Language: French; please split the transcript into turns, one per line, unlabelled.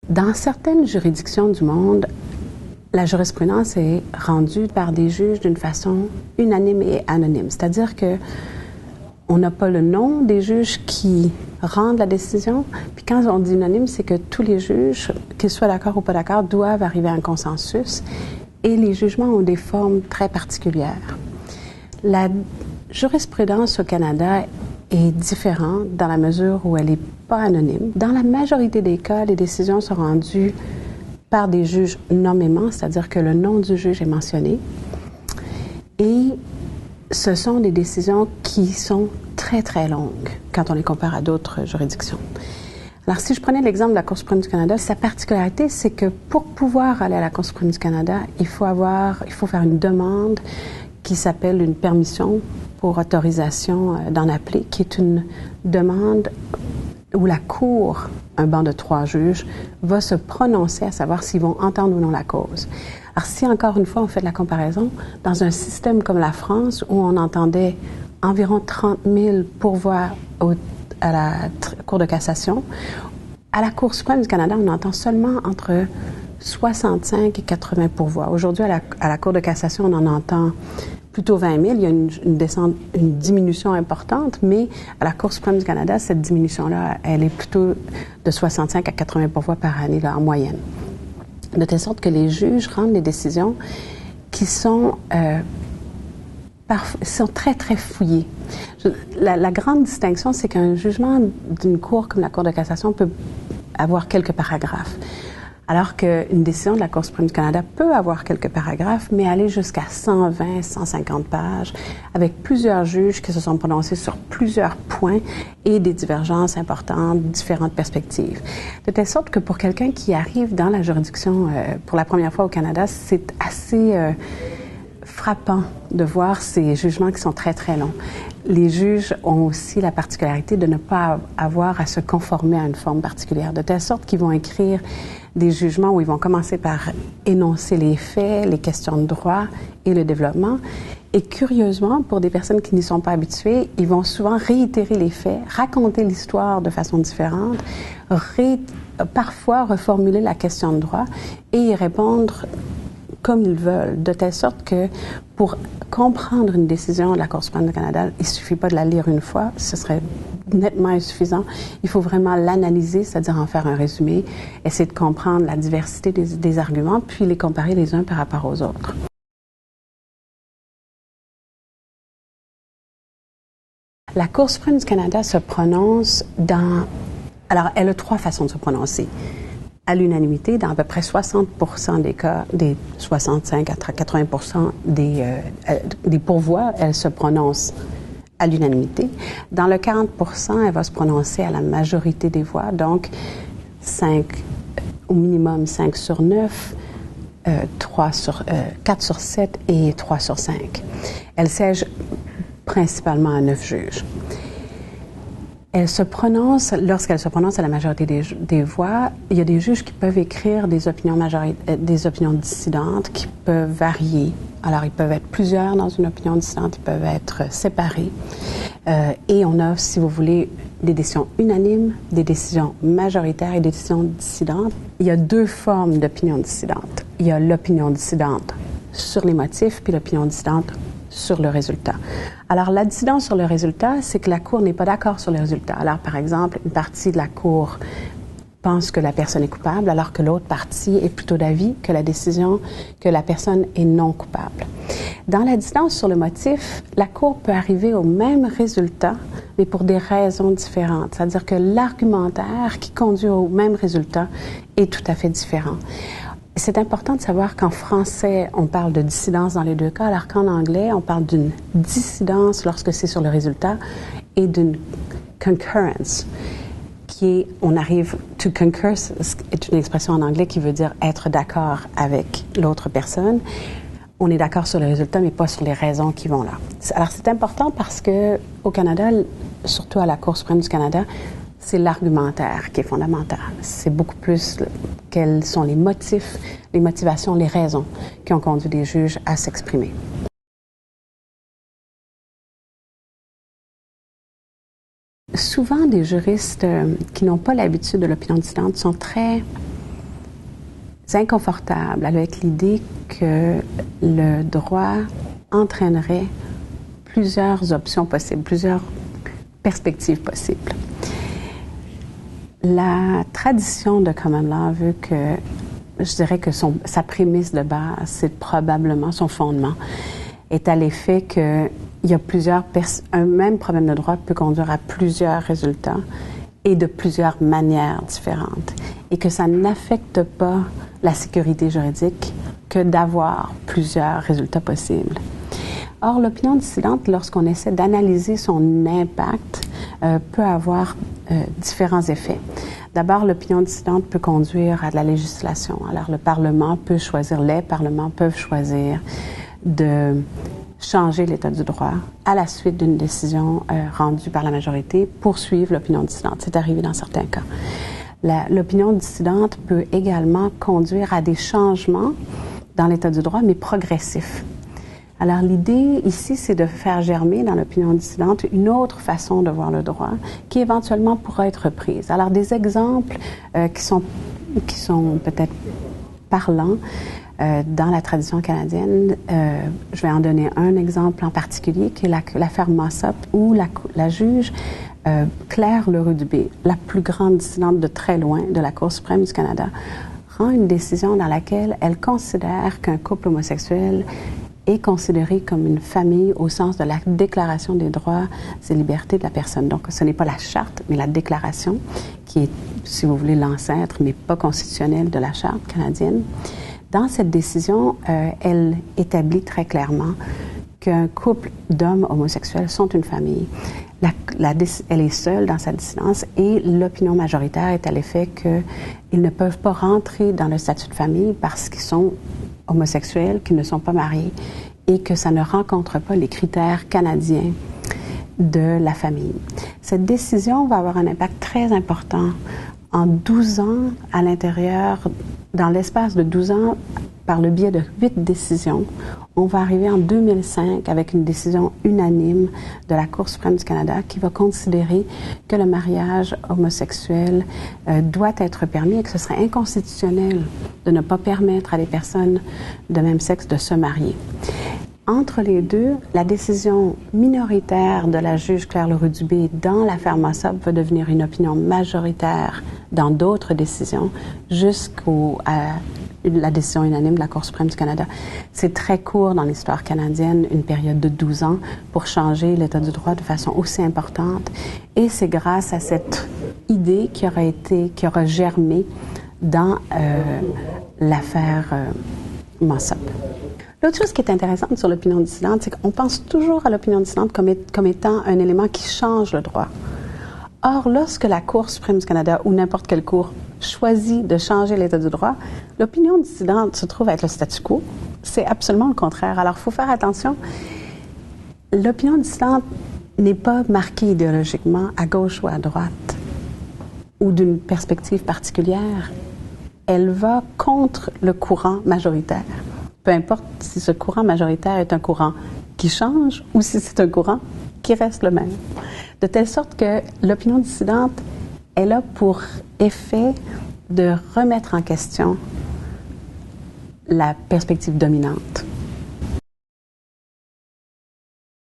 Dans certaines juridictions du monde, la jurisprudence est rendue par des juges d'une façon unanime et anonyme. C'est-à-dire que on n'a pas le nom des juges qui rendent la décision. Puis quand on dit unanime, c'est que tous les juges, qu'ils soient d'accord ou pas d'accord, doivent arriver à un consensus. Et les jugements ont des formes très particulières. La jurisprudence au Canada est différente dans la mesure où elle n'est pas anonyme. Dans la majorité des cas, les décisions sont rendues par des juges nommément, c'est-à-dire que le nom du juge est mentionné. Et ce sont des décisions qui sont très, très longues quand on les compare à d'autres juridictions. Alors, si je prenais l'exemple de la Cour suprême du Canada, sa particularité, c'est que pour pouvoir aller à la Cour suprême du Canada, il faut faire une demande qui s'appelle une permission pour autorisation d'en appeler, qui est une demande où la Cour, un banc de 3 juges, va se prononcer à savoir s'ils vont entendre ou non la cause. Alors, si encore une fois on fait de la comparaison, dans un système comme la France, où on entendait environ 30 000 pourvois à la Cour de cassation, à la Cour suprême du Canada, on entend seulement entre 65 et 80 pourvois. Aujourd'hui, à la Cour de cassation, on en entend plutôt 20 000. Il y a une diminution importante, mais à la Cour suprême du Canada, cette diminution-là, elle est plutôt de 65 à 80 pourvois par année, là, en moyenne. De telle sorte que les juges rendent des décisions qui sont très, très fouillées. La grande distinction, c'est qu'un jugement d'une cour comme la Cour de cassation peut avoir quelques paragraphes. Alors qu'une décision de la Cour suprême du Canada peut avoir quelques paragraphes, mais aller jusqu'à 120, 150 pages, avec plusieurs juges qui se sont prononcés sur plusieurs points et des divergences importantes, différentes perspectives. De telle sorte que pour quelqu'un qui arrive dans la juridiction pour la première fois au Canada, c'est assez frappant de voir ces jugements qui sont très, très longs. Les juges ont aussi la particularité de ne pas avoir à se conformer à une forme particulière, de telle sorte qu'ils vont écrire des jugements où ils vont commencer par énoncer les faits, les questions de droit et le développement. Et curieusement, pour des personnes qui n'y sont pas habituées, ils vont souvent réitérer les faits, raconter l'histoire de façon différente, parfois reformuler la question de droit et y répondre comme ils veulent, de telle sorte que pour comprendre une décision de la Cour suprême du Canada, il ne suffit pas de la lire une fois, ce serait nettement insuffisant. Il faut vraiment l'analyser, c'est-à-dire en faire un résumé, essayer de comprendre la diversité des arguments, puis les comparer les uns par rapport aux autres. La Cour suprême du Canada se prononce alors, elle a 3 façons de se prononcer. À l'unanimité, dans à peu près 60% des cas, des 65 à 80% des pourvois, elle se prononce à l'unanimité. Dans le 40%, elle va se prononcer à la majorité des voix, donc au minimum 5 sur 9, 4 sur 7 et 3 sur 5. Elle siège principalement à 9 juges. Lorsqu'elle se prononce à la majorité des voix, il y a des juges qui peuvent écrire des opinions dissidentes qui peuvent varier. Alors, ils peuvent être plusieurs dans une opinion dissidente, ils peuvent être séparés. Et on a, si vous voulez, des décisions unanimes, des décisions majoritaires et des décisions dissidentes. Il y a 2 formes d'opinion dissidente. Il y a l'opinion dissidente sur les motifs, puis l'opinion dissidente sur le résultat. Alors, la dissidence sur le résultat, c'est que la Cour n'est pas d'accord sur le résultat. Alors, par exemple, une partie de la Cour pense que la personne est coupable, alors que l'autre partie est plutôt d'avis que la personne est non coupable. Dans la dissidence sur le motif, la Cour peut arriver au même résultat, mais pour des raisons différentes. C'est-à-dire que l'argumentaire qui conduit au même résultat est tout à fait différent. C'est important de savoir qu'en français, on parle de dissidence dans les 2 cas, alors qu'en anglais, on parle d'une dissidence lorsque c'est sur le résultat et d'une concurrence, to concur est une expression en anglais qui veut dire être d'accord avec l'autre personne. On est d'accord sur le résultat, mais pas sur les raisons qui vont là. Alors, c'est important parce que au Canada, surtout à la Cour suprême du Canada, c'est l'argumentaire qui est fondamental. C'est beaucoup plus quels sont les motifs, les motivations, les raisons qui ont conduit les juges à s'exprimer. Souvent, des juristes qui n'ont pas l'habitude de l'opinion dissidente sont très inconfortable avec l'idée que le droit entraînerait plusieurs options possibles, plusieurs perspectives possibles. La tradition de common law veut que, je dirais que sa prémisse de base, c'est probablement son fondement, est à l'effet que il y a un même problème de droit peut conduire à plusieurs résultats et de plusieurs manières différentes, et que ça n'affecte pas la sécurité juridique que d'avoir plusieurs résultats possibles. Or, l'opinion dissidente, lorsqu'on essaie d'analyser son impact, peut avoir différents effets. D'abord, l'opinion dissidente peut conduire à de la législation. Alors, les parlements peuvent choisir de changer l'état du droit à la suite d'une décision rendue par la majorité pour suivre l'opinion dissidente. C'est arrivé dans certains cas. L'opinion dissidente peut également conduire à des changements dans l'état du droit, mais progressifs. Alors, l'idée ici, c'est de faire germer dans l'opinion dissidente une autre façon de voir le droit qui éventuellement pourra être prise. Alors, des exemples qui sont peut-être parlants dans la tradition canadienne, je vais en donner un exemple en particulier, qui est l'affaire Mossop, où la juge Claire Leroux-Dubé, la plus grande dissidente de très loin de la Cour suprême du Canada, rend une décision dans laquelle elle considère qu'un couple homosexuel est considéré comme une famille au sens de la Déclaration des droits et libertés de la personne. Donc, ce n'est pas la charte, mais la déclaration, qui est, si vous voulez, l'ancêtre, mais pas constitutionnelle de la charte canadienne. Dans cette décision, elle établit très clairement qu'un couple d'hommes homosexuels sont une famille. Elle est seule dans sa dissidence et l'opinion majoritaire est à l'effet qu'ils ne peuvent pas rentrer dans le statut de famille parce qu'ils sont homosexuels, qu'ils ne sont pas mariés et que ça ne rencontre pas les critères canadiens de la famille. Cette décision va avoir un impact très important. En 12 ans, dans l'espace de 12 ans, par le biais de 8 décisions, on va arriver en 2005 avec une décision unanime de la Cour suprême du Canada qui va considérer que le mariage homosexuel doit être permis et que ce serait inconstitutionnel de ne pas permettre à des personnes de même sexe de se marier. Entre les deux, la décision minoritaire de la juge Claire Leroux-Dubé dans l'affaire Mossop va devenir une opinion majoritaire dans d'autres décisions jusqu'à la décision unanime de la Cour suprême du Canada. C'est très court dans l'histoire canadienne, une période de 12 ans, pour changer l'état du droit de façon aussi importante. Et c'est grâce à cette idée qui aura germé dans l'affaire Mossop. L'autre chose qui est intéressante sur l'opinion dissidente, c'est qu'on pense toujours à l'opinion dissidente comme étant un élément qui change le droit. Or, lorsque la Cour suprême du Canada ou n'importe quelle cour choisit de changer l'état du droit, l'opinion dissidente se trouve être le statu quo. C'est absolument le contraire. Alors, il faut faire attention. L'opinion dissidente n'est pas marquée idéologiquement à gauche ou à droite ou d'une perspective particulière. Elle va contre le courant majoritaire. Peu importe si ce courant majoritaire est un courant qui change ou si c'est un courant qui reste le même. De telle sorte que l'opinion dissidente est là pour effet de remettre en question la perspective dominante.